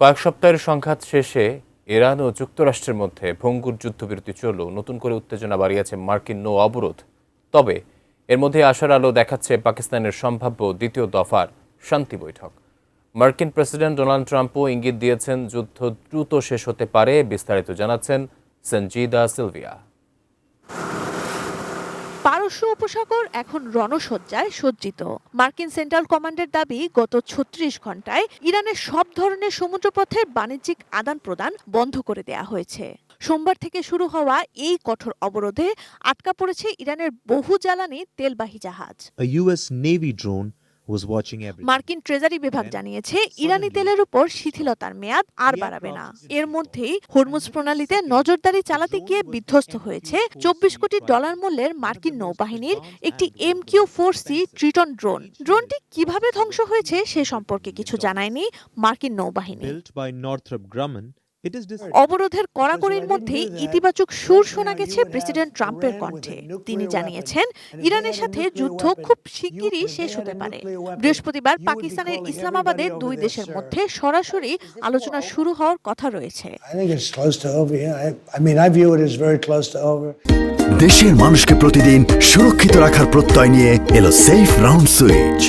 কয়েক সপ্তাহের সংঘাত শেষে ইরান ও যুক্তরাষ্ট্রের মধ্যে ভঙ্গুর যুদ্ধবিরতি চললেও নতুন করে উত্তেজনা বাড়িয়েছে মার্কিন নৌ অবরোধ। তবে এর মধ্যে আশার আলো দেখাচ্ছে পাকিস্তানের সম্ভাব্য দ্বিতীয় দফার শান্তি বৈঠক। মার্কিন প্রেসিডেন্ট ডোনাল্ড ট্রাম্পও ইঙ্গিত দিয়েছেন যুদ্ধ দ্রুত শেষ হতে পারে। বিস্তারিত জানাচ্ছেন সঞ্জিদা সিলভিয়া। পারস্য উপসাগর এখন রণসজ্জায় সজ্জিত। মার্কিন সেন্ট্রাল কমান্ডের দাবি, গত ৩৬ ঘন্টায় ইরানের সব ধরনের সমুদ্রপথের বাণিজ্যিক আদান প্রদান বন্ধ করে দেয়া হয়েছে। সোমবার থেকে শুরু হওয়া এই কঠোর অবরোধে আটকা পড়েছে ইরানের বহু জ্বালানি তেলবাহী জাহাজ। A US Navy drone was watching everything. মার্কিন ট্রেজারি বিভাগ জানিয়েছে, ইরানি তেলের উপর শিথিলতার মেয়াদ আর বাড়াবে না। এর মধ্যেই হরমুজ প্রণালীতে নজরদারি চালাতে গিয়ে বিধ্বস্ত হয়েছে $২৪ কোটি মূল্যের মার্কিন নৌবাহিনীর একটি MQ-4C ট্রিটন ড্রোন। ড্রোনটি কিভাবে ধ্বংস হয়েছে সে সম্পর্কে কিছু জানায়নি মার্কিন নৌবাহিনী। Built by Northrop Grumman, it is অবরোধের কড়াকড়ির মধ্যেই ইতিবাচক সুর শোনা গেছে প্রেসিডেন্ট ট্রাম্পের কণ্ঠে। তিনি জানিয়েছেন, ইরানের সাথে যুদ্ধ খুব শিগগিরই শেষ হতে পারে। বৃহস্পতিবার পাকিস্তানের ইসলামাবাদে দুই দেশের মধ্যে সরাসরি আলোচনা শুরু হওয়ার কথা রয়েছে। দেশের মানুষকে প্রতিদিন সুরক্ষিত রাখার প্রত্যয় নিয়ে এলো সেফ রাউন্ড সুইচ।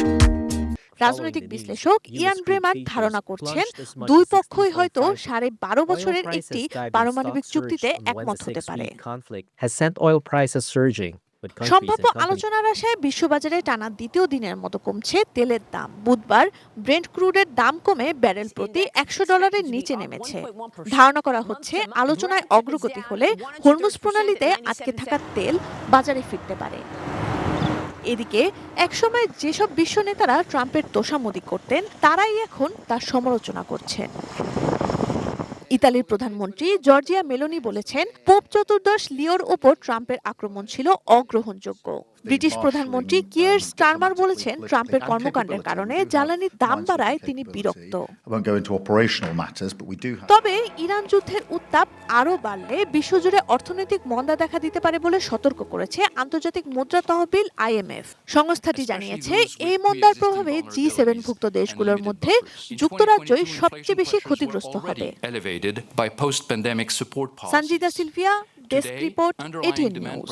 রাজনৈতিক বিশ্লেষক ইয়ান ব্রেমার ধারণা করছেন, দুই পক্ষই হয়তো 12.5 বছরের একটি পারমাণবিক চুক্তিতে একমত হতে পারে। সম্ভাব্য আলোচনার আশায় বিশ্ববাজারে টানা দ্বিতীয় দিনের মতো কমছে তেলের দাম। বুধবার ব্রেন্ট ক্রুডের দাম কমে ব্যারেল প্রতি $100 নিচে নেমেছে। ধারণা করা হচ্ছে, আলোচনায় অগ্রগতি হলে হরমুজ প্রণালীতে আটকে থাকা তেল বাজারে ফিরতে পারে। এদিকে একসময় যেসব বিশ্ব নেতারা ট্রাম্পের তোষামোদী করতেন, তারাই এখন তার সমালোচনা করছেন। ইতালির প্রধানমন্ত্রী জর্জিয়া মেলোনি বলেছেন, পোপ চতুর্দশ লিওর ওপর ট্রাম্পের আক্রমণ ছিল অগ্রহণযোগ্য। ব্রিটিশ প্রধানমন্ত্রী কিয়ার স্টারমার বলেছেন, ট্রাম্পের কর্মকাণ্ডের কারণে জ্বালানির দাম বাড়ায় তিনি বিরক্ত। তবে ইরান যুদ্ধের উত্তাপ আরও বাড়লে বিশ্বজুড়ে অর্থনৈতিক মন্দা দেখা দিতে পারে বলে সতর্ক করেছে আন্তর্জাতিক মুদ্রা তহবিল IMF। সংস্থাটি জানিয়েছে, এই মন্দার প্রভাবে G7ভুক্ত দেশগুলোর মধ্যে যুক্তরাজ্যই সবচেয়ে বেশি ক্ষতিগ্রস্ত হবে। Sanjida Sylvia, desk report, ATN news.